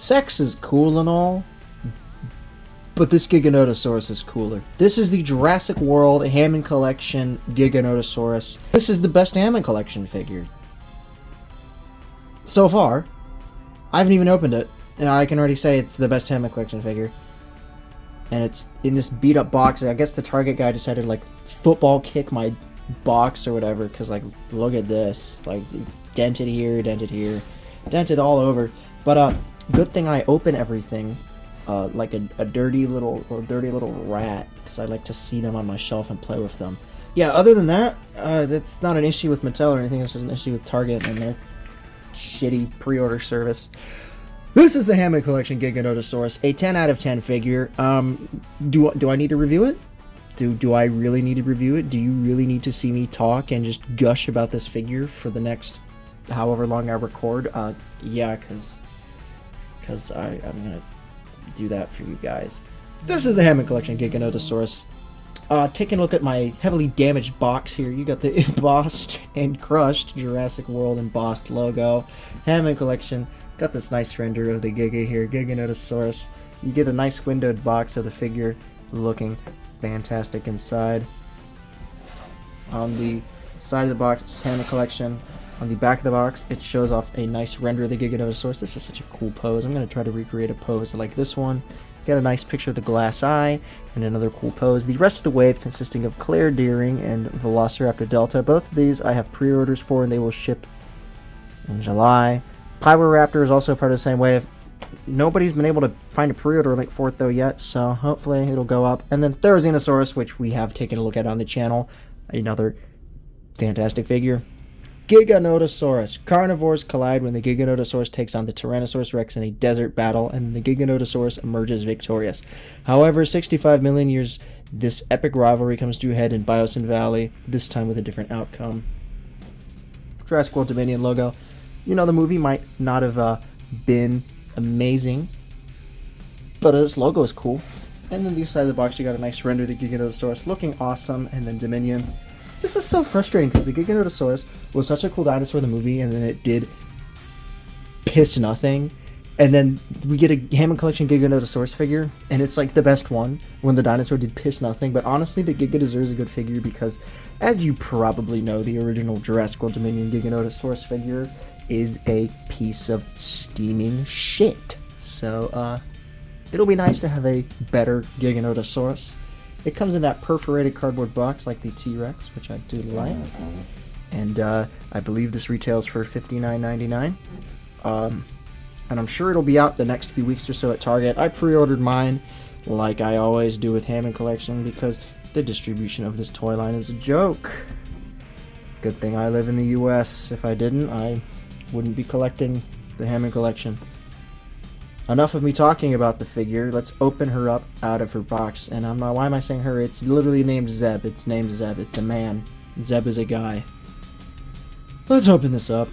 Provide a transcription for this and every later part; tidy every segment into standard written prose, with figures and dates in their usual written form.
Sex is cool and all, but this Giganotosaurus is cooler. This is the Jurassic World Hammond Collection Giganotosaurus. This is the best Hammond Collection figure. So far. I haven't even opened it. And I can already say it's the best Hammond Collection figure. And it's in this beat up box. I guess the Target guy decided to like football kick my box or whatever. Because like, look at this. Like, dented here, dented all over. But good thing I open everything like a dirty little rat, because I like to see them on my shelf and play with them. Yeah, other than that, that's not an issue with Mattel or anything. It's just an issue with Target and their shitty pre-order service. This is the Hammond Collection Giganotosaurus, a 10 out of 10 figure. Do I need to review it? Do I really need to review it? Do you really need to see me talk and just gush about this figure for the next however long I record? Yeah, because I'm gonna do that for you guys. This is the Hammond Collection Giganotosaurus. Taking a look at my heavily damaged box here, you got the embossed and crushed Jurassic World embossed logo. Hammond Collection, got this nice render of the Giga here, Giganotosaurus. You get a nice windowed box of the figure looking fantastic inside. On the side of the box, it's Hammond Collection. On the back of the box, it shows off a nice render of the Giganotosaurus. This is such a cool pose. I'm going to try to recreate a pose like this one. Got a nice picture of the glass eye and another cool pose. The rest of the wave consisting of Claire Deering and Velociraptor Delta. Both of these I have pre-orders for and they will ship in July. Pyroraptor is also part of the same wave. Nobody's been able to find a pre-order link for it though yet, so hopefully it'll go up. And then Therizinosaurus, which we have taken a look at on the channel. Another fantastic figure. Giganotosaurus. Carnivores collide when the Giganotosaurus takes on the Tyrannosaurus Rex in a desert battle, and the Giganotosaurus emerges victorious. However, 65 million years, this epic rivalry comes to a head in Biosyn Valley, this time with a different outcome. Jurassic World Dominion logo. You know, the movie might not have been amazing, but this logo is cool. And then the side of the box, you got a nice render of the Giganotosaurus looking awesome, and then Dominion. This is so frustrating because the Giganotosaurus was such a cool dinosaur in the movie, and then it did piss nothing. And then we get a Hammond Collection Giganotosaurus figure, and it's like the best one when the dinosaur did piss nothing. But honestly, the Giga deserves a good figure because, as you probably know, the original Jurassic World Dominion Giganotosaurus figure is a piece of steaming shit. So, it'll be nice to have a better Giganotosaurus. It comes in that perforated cardboard box like the T-Rex, which I do like. And I believe this retails for $59.99. And I'm sure it'll be out the next few weeks or so at Target. I pre-ordered mine, like I always do with Hammond Collection, because the distribution of this toy line is a joke. Good thing I live in the US. If I didn't, I wouldn't be collecting the Hammond Collection. Enough of me talking about the figure. Let's open her up out of her box. And I'm not, why am I saying her? It's literally named Zeb. It's named Zeb. It's a man. Zeb is a guy. Let's open this up.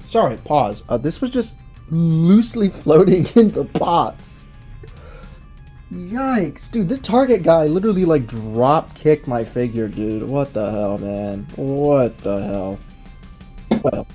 Sorry, pause. This was just loosely floating in the box. Yikes. Dude, this Target guy literally like drop kicked my figure, dude. What the hell, man? What the hell? Well.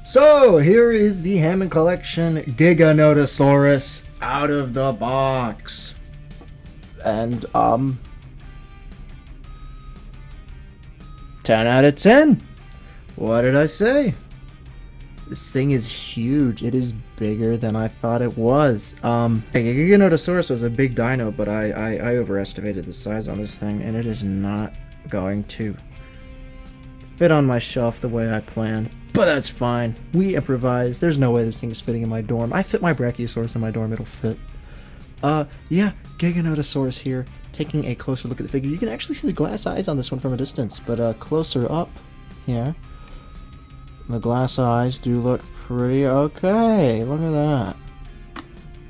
So, here is the Hammond Collection Giganotosaurus out of the box. And, 10 out of 10. What did I say? This thing is huge. It is bigger than I thought it was. Giganotosaurus was a big dino, but I overestimated the size on this thing, and it is not going to fit on my shelf the way I planned. But that's fine. We improvise. There's no way this thing is fitting in my dorm. I fit my Brachiosaurus in my dorm. It'll fit. Yeah, Giganotosaurus here. taking a closer look at the figure, you can actually see the glass eyes on this one from a distance, but closer up here, the glass eyes do look pretty okay. Look at that.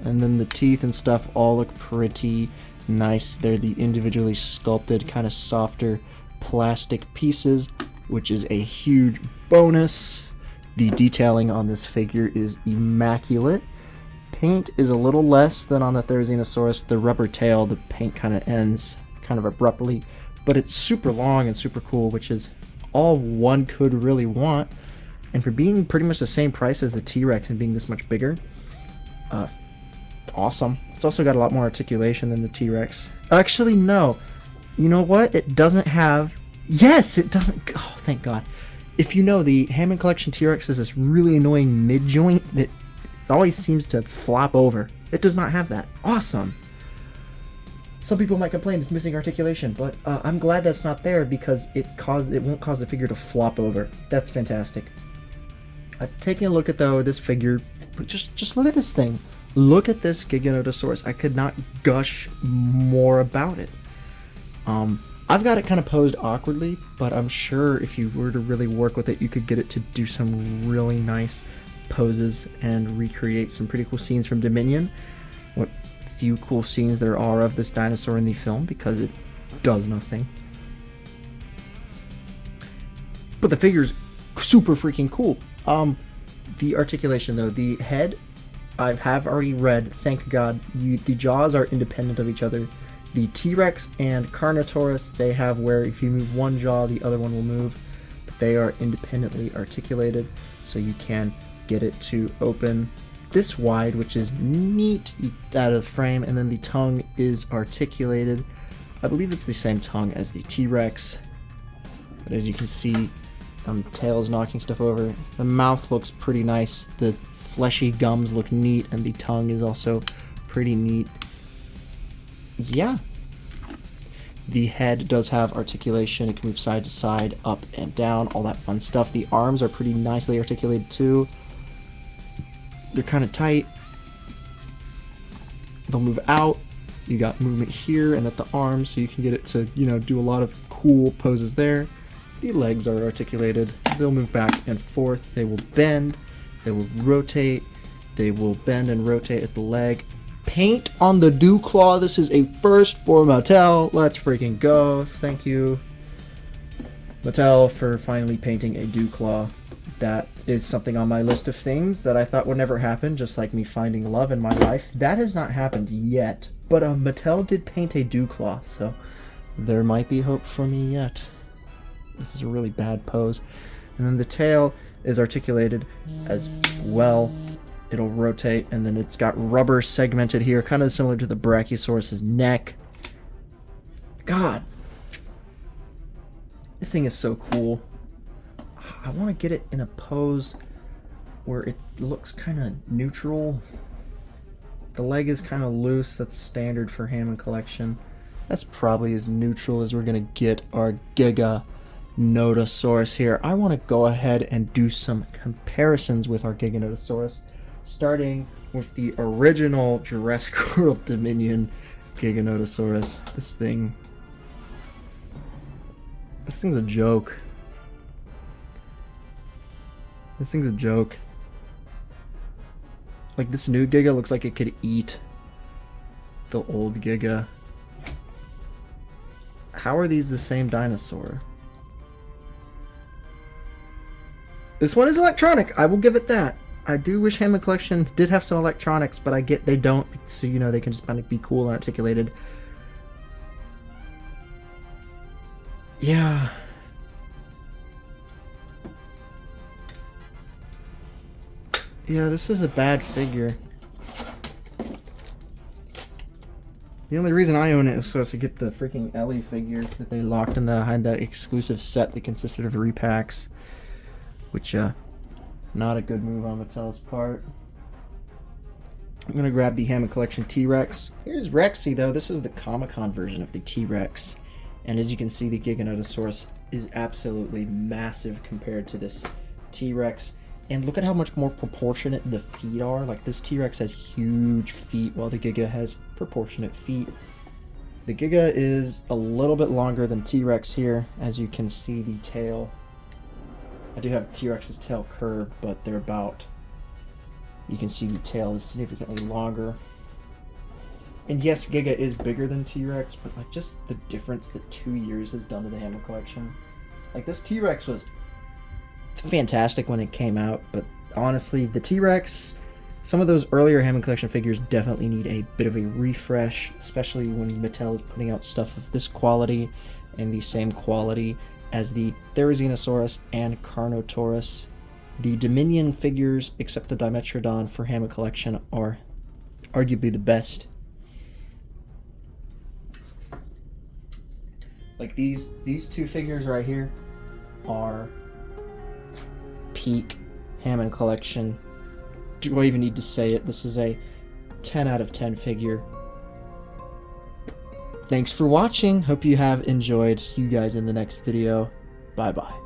And then the teeth and stuff all look pretty nice. They're the individually sculpted, kind of softer plastic pieces, which is a huge bonus. The detailing on this figure is immaculate. Paint is a little less than on the Therizinosaurus. The rubber tail, the paint kind of ends kind of abruptly, but it's super long and super cool, which is all one could really want. And for being pretty much the same price as the T-Rex and being this much bigger, awesome. It's also got a lot more articulation than the T-Rex. Actually, no. You know what? It doesn't have... Yes, it doesn't... Oh, thank God. If you know, the Hammond Collection T-Rex is this really annoying mid-joint that always seems to flop over. It does not have that. Awesome. Some people might complain it's missing articulation, but I'm glad that's not there because it won't cause the figure to flop over. That's fantastic. Taking a look at this figure, just look at this thing. Look at this Giganotosaurus. I could not gush more about it. I've got it kind of posed awkwardly, but I'm sure if you were to really work with it, you could get it to do some really nice poses and recreate some pretty cool scenes from Dominion. What few cool scenes there are of this dinosaur in the film, because it does nothing. But the figure's super freaking cool. The articulation though, the head, I have already read, thank God, the jaws are independent of each other. The T-Rex and Carnotaurus, they have where if you move one jaw, the other one will move, but they are independently articulated, so you can get it to open this wide, which is neat out of the frame, and then the tongue is articulated. I believe it's the same tongue as the T-Rex, but as you can see, tail's knocking stuff over. The mouth looks pretty nice, the fleshy gums look neat, and the tongue is also pretty neat. Yeah. The head does have articulation. It can move side to side, up and down, all that fun stuff. The arms are pretty nicely articulated too. They're kind of tight. They'll move out. You got movement here and at the arms, so you can get it to, do a lot of cool poses there. The legs are articulated. They'll move back and forth. They will bend. They will rotate. They will bend and rotate at the leg. Paint on the dew claw. This is a first for Mattel. Let's freaking go. Thank you, Mattel, for finally painting a dew claw. That is something on my list of things that I thought would never happen, just like me finding love in my life. That has not happened yet, but Mattel did paint a dew claw, so there might be hope for me yet. This is a really bad pose. And then the tail is articulated as well. It'll rotate, and then it's got rubber segmented here, kind of similar to the Brachiosaurus's neck. God, this thing is so cool. I want to get it in a pose where it looks kind of neutral. The leg is kind of loose. That's standard for Hammond Collection. That's probably as neutral as we're going to get our Giganotosaurus here. I want to go ahead and do some comparisons with our Giganotosaurus, starting with the original Jurassic World Dominion Giganotosaurus. This thing's a joke. This thing's a joke. Like, this new Giga looks like it could eat the old Giga. How are these the same dinosaur? This one is electronic, I will give it that. I do wish Hammond Collection did have some electronics, but I get they don't, so they can just kind of be cool and articulated. Yeah. Yeah, this is a bad figure. The only reason I own it is so as to get the freaking Ellie figure that they locked behind that exclusive set that consisted of repacks. Which, not a good move on Mattel's part. I'm gonna grab the Hammond Collection T-Rex. Here's Rexy, though. This is the Comic-Con version of the T-Rex. And as you can see, the Giganotosaurus is absolutely massive compared to this T-Rex. And look at how much more proportionate the feet are. Like, this T-Rex has huge feet, while the Giga has proportionate feet. The Giga is a little bit longer than T-Rex here, as you can see the tail. I do have T-Rex's tail curved, but they're about... You can see the tail is significantly longer. And yes, Giga is bigger than T-Rex, but like just the difference that 2 years has done to the Hammond Collection. Like this T-Rex was fantastic when it came out, but honestly, the T-Rex, some of those earlier Hammond Collection figures definitely need a bit of a refresh, especially when Mattel is putting out stuff of this quality and the same quality as the Giganotosaurus and Carnotaurus. The Dominion figures, except the Dimetrodon for Hammond Collection, are arguably the best. Like these two figures right here are peak Hammond Collection. Do I even need to say it? This is a 10 out of 10 figure. Thanks for watching. Hope you have enjoyed. See you guys in the next video. Bye bye.